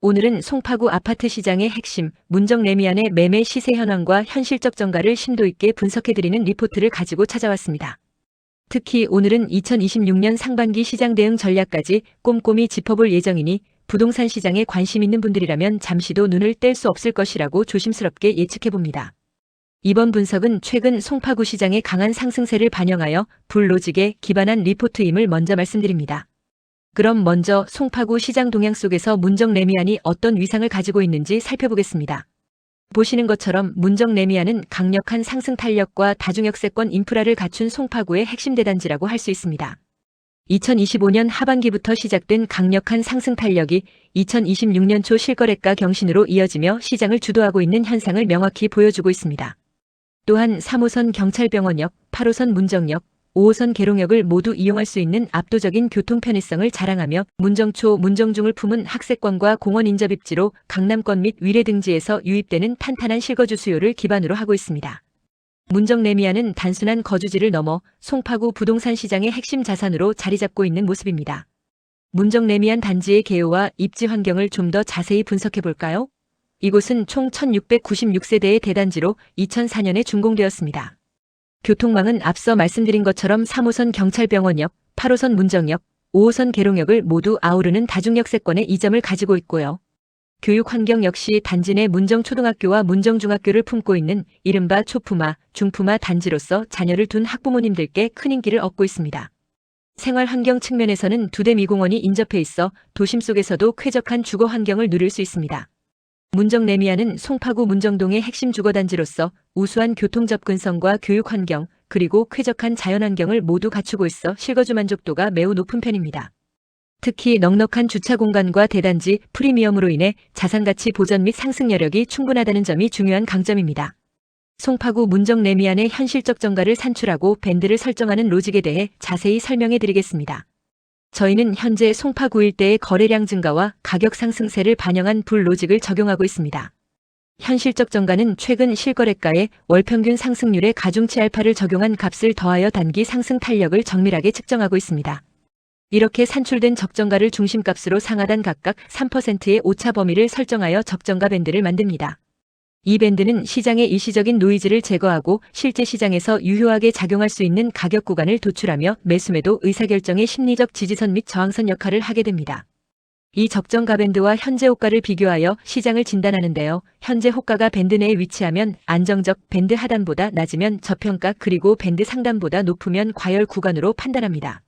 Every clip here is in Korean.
오늘은 송파구 아파트 시장의 핵심, 문정 레미안의 매매 시세 현황과 현실적 정가를 심도 있게 분석해드리는 리포트를 가지고 찾아왔습니다. 특히 오늘은 2026년 상반기 시장 대응 전략까지 꼼꼼히 짚어볼 예정이니 부동산 시장에 관심 있는 분들이라면 잠시도 눈을 뗄 수 없을 것이라고 조심스럽게 예측해봅니다. 이번 분석은 최근 송파구 시장의 강한 상승세를 반영하여 불로직에 기반한 리포트임을 먼저 말씀드립니다. 그럼 먼저 송파구 시장 동향 속에서 문정 레미안이 어떤 위상을 가지고 있는지 살펴보겠습니다. 보시는 것처럼 문정 레미안은 강력한 상승 탄력과 다중역세권 인프라를 갖춘 송파구의 핵심 대단지라고 할 수 있습니다. 2025년 하반기부터 시작된 강력한 상승 탄력이 2026년 초 실거래가 경신으로 이어지며 시장을 주도하고 있는 현상을 명확히 보여주고 있습니다. 또한 3호선 경찰병원역, 8호선 문정역, 5호선 계룡역을 모두 이용할 수 있는 압도적인 교통 편의성을 자랑하며 문정초, 문정중을 품은 학세권과 공원 인접 입지로 강남권 및 위례 등지에서 유입되는 탄탄한 실거주 수요를 기반으로 하고 있습니다. 문정 레미안은 단순한 거주지를 넘어 송파구 부동산 시장의 핵심 자산으로 자리 잡고 있는 모습입니다. 문정 레미안 단지의 개요와 입지 환경을 좀 더 자세히 분석해 볼까요? 이곳은 총 1696세대의 대단지로 2004년에 준공되었습니다. 교통망은 앞서 말씀드린 것처럼 3호선 경찰병원역, 8호선 문정역, 5호선 계룡역을 모두 아우르는 다중역세권의 이점을 가지고 있고요. 교육 환경 역시 단지 내 문정초등학교와 문정중학교를 품고 있는 이른바 초품화, 중품화 단지로서 자녀를 둔 학부모님들께 큰 인기를 얻고 있습니다. 생활 환경 측면에서는 2대 미공원이 인접해 있어 도심 속에서도 쾌적한 주거 환경을 누릴 수 있습니다. 문정 레미안은 송파구 문정동의 핵심 주거단지로서 우수한 교통 접근성과 교육 환경, 그리고 쾌적한 자연환경을 모두 갖추고 있어 실거주 만족도가 매우 높은 편입니다. 특히 넉넉한 주차 공간과 대단지 프리미엄으로 인해 자산가치 보전 및 상승 여력이 충분하다는 점이 중요한 강점입니다. 송파구 문정 레미안의 현실적 정가를 산출하고 밴드를 설정하는 로직에 대해 자세히 설명해 드리겠습니다. 저희는 현재 송파구 일대의 거래량 증가와 가격 상승세를 반영한 불로직을 적용하고 있습니다. 현실적 정가는 최근 실거래가의 월평균 상승률의 가중치 알파를 적용한 값을 더하여 단기 상승 탄력을 정밀하게 측정하고 있습니다. 이렇게 산출된 적정가를 중심값으로 상하단 각각 3%의 오차 범위를 설정하여 적정가 밴드를 만듭니다. 이 밴드는 시장의 일시적인 노이즈를 제거하고 실제 시장에서 유효하게 작용할 수 있는 가격 구간을 도출하며 매수매도 의사결정의 심리적 지지선 및 저항선 역할을 하게 됩니다. 이 적정가 밴드와 현재 호가를 비교하여 시장을 진단하는데요. 현재 호가가 밴드 내에 위치하면 안정적, 밴드 하단보다 낮으면 저평가, 그리고 밴드 상단보다 높으면 과열 구간으로 판단합니다.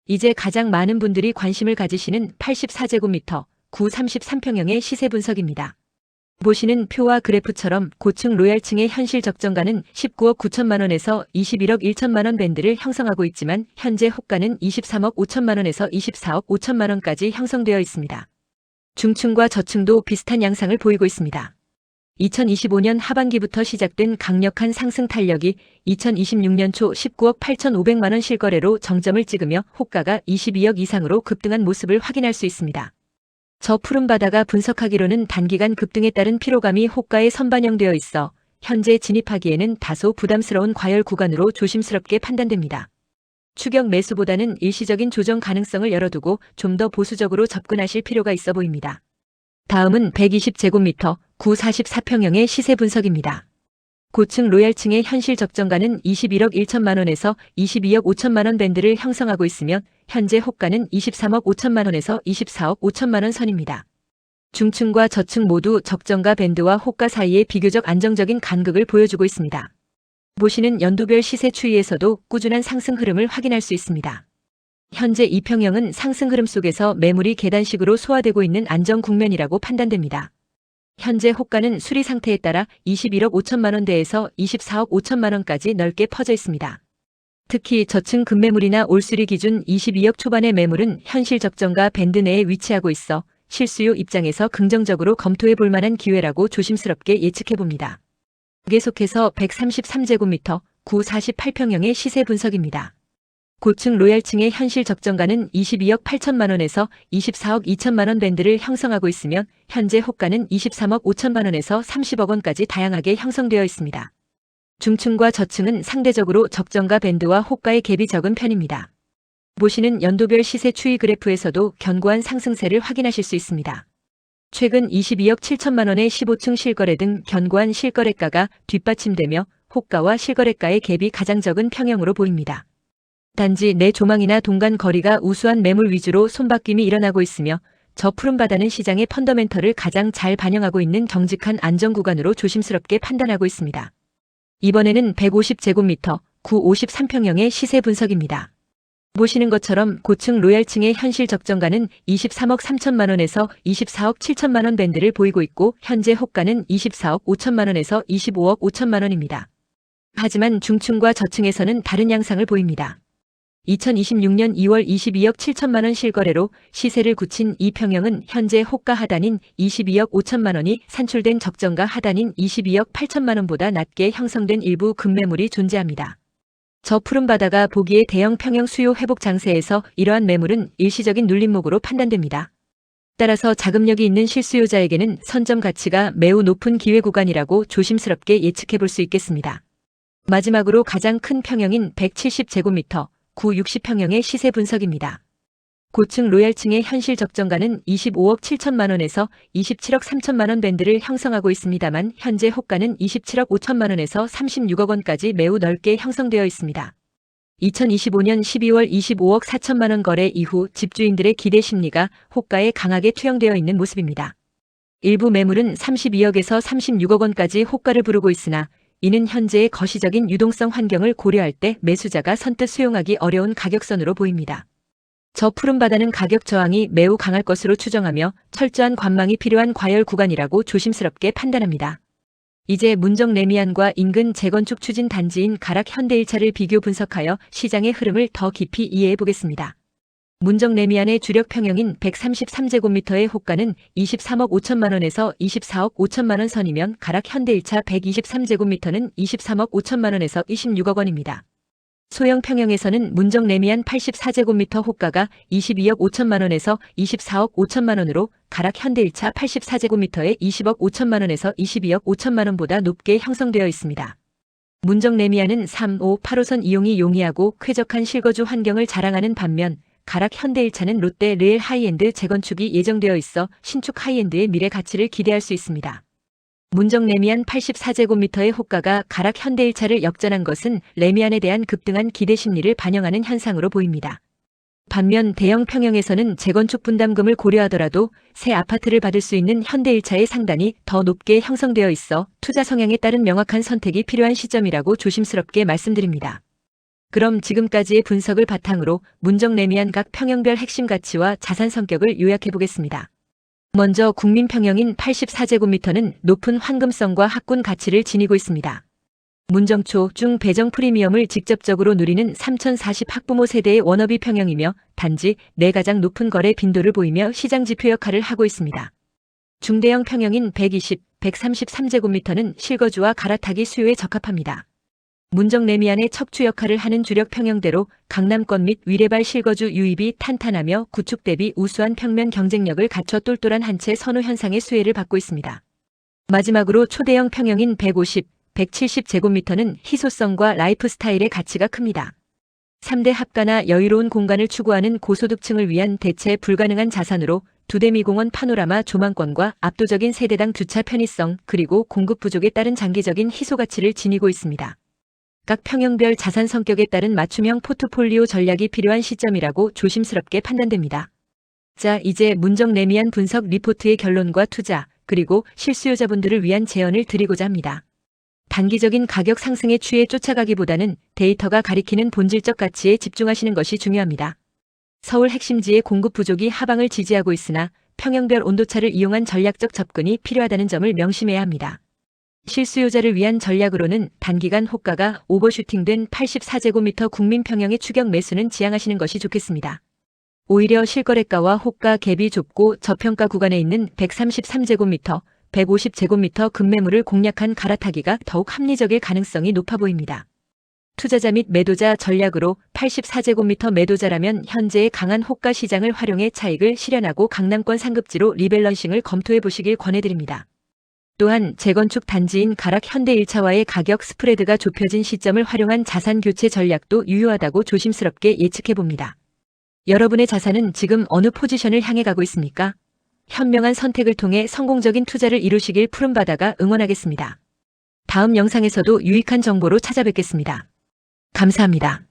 이제 가장 많은 분들이 관심을 가지시는 84제곱미터, 구 33평형의 시세 분석입니다. 보시는 표와 그래프처럼 고층 로얄층의 현실 적정가는 19억 9천만 원에서 21억 1천만 원 밴드를 형성하고 있지만 현재 호가는 23억 5천만 원에서 24억 5천만 원까지 형성되어 있습니다. 중층과 저층도 비슷한 양상을 보이고 있습니다. 2025년 하반기부터 시작된 강력한 상승 탄력이 2026년 초 19억 8,500만 원 실거래로 정점을 찍으며 호가가 22억 이상으로 급등한 모습을 확인할 수 있습니다. 저 푸른 바다가 분석하기로는 단기간 급등에 따른 피로감이 호가에 선반영되어 있어 현재 진입하기에는 다소 부담스러운 과열 구간으로 조심스럽게 판단됩니다. 추격 매수보다는 일시적인 조정 가능성을 열어두고 좀 더 보수적으로 접근하실 필요가 있어 보입니다. 다음은 120제곱미터, 구 44평형의 시세 분석입니다. 고층 로얄층의 현실 적정가는 21억 1천만 원에서 22억 5천만 원 밴드를 형성하고 있으며 현재 호가는 23억 5천만 원에서 24억 5천만 원 선입니다. 중층과 저층 모두 적정가 밴드와 호가 사이에 비교적 안정적인 간극을 보여주고 있습니다. 보시는 연도별 시세 추이에서도 꾸준한 상승 흐름을 확인할 수 있습니다. 현재 이 평형은 상승 흐름 속에서 매물이 계단식으로 소화되고 있는 안정 국면이라고 판단됩니다. 현재 호가는 수리 상태에 따라 21억 5천만 원대에서 24억 5천만 원까지 넓게 퍼져 있습니다. 특히 저층 급매물이나 올수리 기준 22억 초반의 매물은 현실 적정가 밴드 내에 위치하고 있어 실수요 입장에서 긍정적으로 검토해 볼 만한 기회라고 조심스럽게 예측해 봅니다. 계속해서 133제곱미터, 구 48평형의 시세 분석입니다. 고층 로얄층의 현실 적정가는 22억 8천만 원에서 24억 2천만 원 밴드를 형성하고 있으며 현재 호가는 23억 5천만 원에서 30억 원까지 다양하게 형성되어 있습니다. 중층과 저층은 상대적으로 적정가 밴드와 호가의 갭이 적은 편입니다. 보시는 연도별 시세 추이 그래프에서도 견고한 상승세를 확인하실 수 있습니다. 최근 22억 7천만 원의 15층 실거래 등 견고한 실거래가가 뒷받침되며 호가와 실거래가의 갭이 가장 적은 평형으로 보입니다. 단지 내 조망이나 동간 거리가 우수한 매물 위주로 손바뀜이 일어나고 있으며 저 푸른 바다는 시장의 펀더멘털을 가장 잘 반영하고 있는 정직한 안정 구간으로 조심스럽게 판단하고 있습니다. 이번에는 150제곱미터, 구 53평형의 시세 분석입니다. 보시는 것처럼 고층 로얄층의 현실 적정가는 23억 3천만 원에서 24억 7천만 원 밴드를 보이고 있고 현재 호가는 24억 5천만 원에서 25억 5천만 원입니다. 하지만 중층과 저층에서는 다른 양상을 보입니다. 2026년 2월 22억 7천만 원 실거래로 시세를 굳힌 이 평형은 현재 호가 하단인 22억 5천만 원이 산출된 적정가 하단인 22억 8천만 원보다 낮게 형성된 일부 급매물이 존재합니다. 저 푸른 바다가 보기에 대형 평형 수요 회복 장세에서 이러한 매물은 일시적인 눌림목으로 판단됩니다. 따라서 자금력이 있는 실수요자에게는 선점 가치가 매우 높은 기회 구간이라고 조심스럽게 예측해 볼 수 있겠습니다. 마지막으로 가장 큰 평형인 170제곱미터, 구 60평형의 시세 분석입니다. 고층 로얄층의 현실 적정가는 25억 7천만 원에서 27억 3천만 원 밴드를 형성하고 있습니다만 현재 호가는 27억 5천만 원에서 36억 원까지 매우 넓게 형성되어 있습니다. 2025년 12월 25억 4천만 원 거래 이후 집주인들의 기대 심리가 호가에 강하게 투영되어 있는 모습입니다. 일부 매물은 32억에서 36억 원까지 호가를 부르고 있으나 이는 현재의 거시적인 유동성 환경을 고려할 때 매수자가 선뜻 수용하기 어려운 가격선으로 보입니다. 저 푸른 바다는 가격 저항이 매우 강할 것으로 추정하며 철저한 관망이 필요한 과열 구간이라고 조심스럽게 판단합니다. 이제 문정 레미안과 인근 재건축 추진 단지인 가락 현대일차를 비교 분석하여 시장의 흐름을 더 깊이 이해해 보겠습니다. 문정 레미안의 주력 평형인 133제곱미터의 호가는 23억 5천만 원에서 24억 5천만 원 선이면 가락 현대일차 123제곱미터는 23억 5천만 원에서 26억 원입니다. 소형 평형에서는 문정 레미안 84제곱미터 호가가 22억 5천만 원에서 24억 5천만 원으로 가락 현대일차 84제곱미터에 20억 5천만 원에서 22억 5천만 원보다 높게 형성되어 있습니다. 문정 레미안은 3, 5, 8호선 이용이 용이하고 쾌적한 실거주 환경을 자랑하는 반면 가락 현대일차는 롯데 레일 하이엔드 재건축이 예정되어 있어 신축 하이엔드의 미래 가치를 기대할 수 있습니다. 문정 레미안 84제곱미터의 호가가 가락 현대일차를 역전한 것은 레미안에 대한 급등한 기대 심리를 반영하는 현상으로 보입니다. 반면 대형 평형에서는 재건축 분담금을 고려하더라도 새 아파트를 받을 수 있는 현대일차의 상단이 더 높게 형성되어 있어 투자 성향에 따른 명확한 선택이 필요한 시점이라고 조심스럽게 말씀드립니다. 그럼 지금까지의 분석을 바탕으로 문정 레미안 각 평형별 핵심 가치와 자산 성격을 요약해 보겠습니다. 먼저 국민 평형인 84제곱미터는 높은 황금성과 학군 가치를 지니고 있습니다. 문정초 중 배정 프리미엄을 직접적으로 누리는 3040 학부모 세대의 워너비 평형이며 단지 내 가장 높은 거래 빈도를 보이며 시장 지표 역할을 하고 있습니다. 중대형 평형인 120, 133제곱미터는 실거주와 갈아타기 수요에 적합합니다. 문정 레미안의 척추 역할을 하는 주력 평형대로 강남권 및 위례발 실거주 유입이 탄탄하며 구축 대비 우수한 평면 경쟁력을 갖춰 똘똘한 한 채 선호 현상의 수혜를 받고 있습니다. 마지막으로 초대형 평형인 150, 170제곱미터는 희소성과 라이프 스타일의 가치가 큽니다. 3대 합가나 여유로운 공간을 추구하는 고소득층을 위한 대체 불가능한 자산으로 두대미공원 파노라마 조망권과 압도적인 세대당 주차 편의성 그리고 공급 부족에 따른 장기적인 희소 가치를 지니고 있습니다. 각 평형별 자산 성격에 따른 맞춤형 포트폴리오 전략이 필요한 시점이라고 조심스럽게 판단됩니다. 자, 이제 문정 레미안 분석 리포트의 결론과 투자, 그리고 실수요자분들을 위한 제언을 드리고자 합니다. 단기적인 가격 상승의 추이에 쫓아가기보다는 데이터가 가리키는 본질적 가치에 집중하시는 것이 중요합니다. 서울 핵심지의 공급 부족이 하방을 지지하고 있으나 평형별 온도차를 이용한 전략적 접근이 필요하다는 점을 명심해야 합니다. 실수요자를 위한 전략으로는 단기간 호가가 오버슈팅된 84제곱미터 국민평형의 추격 매수는 지양하시는 것이 좋겠습니다. 오히려 실거래가와 호가 갭이 좁고 저평가 구간에 있는 133제곱미터, 150제곱미터 급매물을 공략한 갈아타기가 더욱 합리적일 가능성이 높아 보입니다. 투자자 및 매도자 전략으로 84제곱미터 매도자라면 현재의 강한 호가 시장을 활용해 차익을 실현하고 강남권 상급지로 리밸런싱을 검토해 보시길 권해드립니다. 또한 재건축 단지인 가락 현대일차와의 가격 스프레드가 좁혀진 시점을 활용한 자산 교체 전략도 유효하다고 조심스럽게 예측해 봅니다. 여러분의 자산은 지금 어느 포지션을 향해 가고 있습니까? 현명한 선택을 통해 성공적인 투자를 이루시길 푸른바다가 응원하겠습니다. 다음 영상에서도 유익한 정보로 찾아뵙겠습니다. 감사합니다.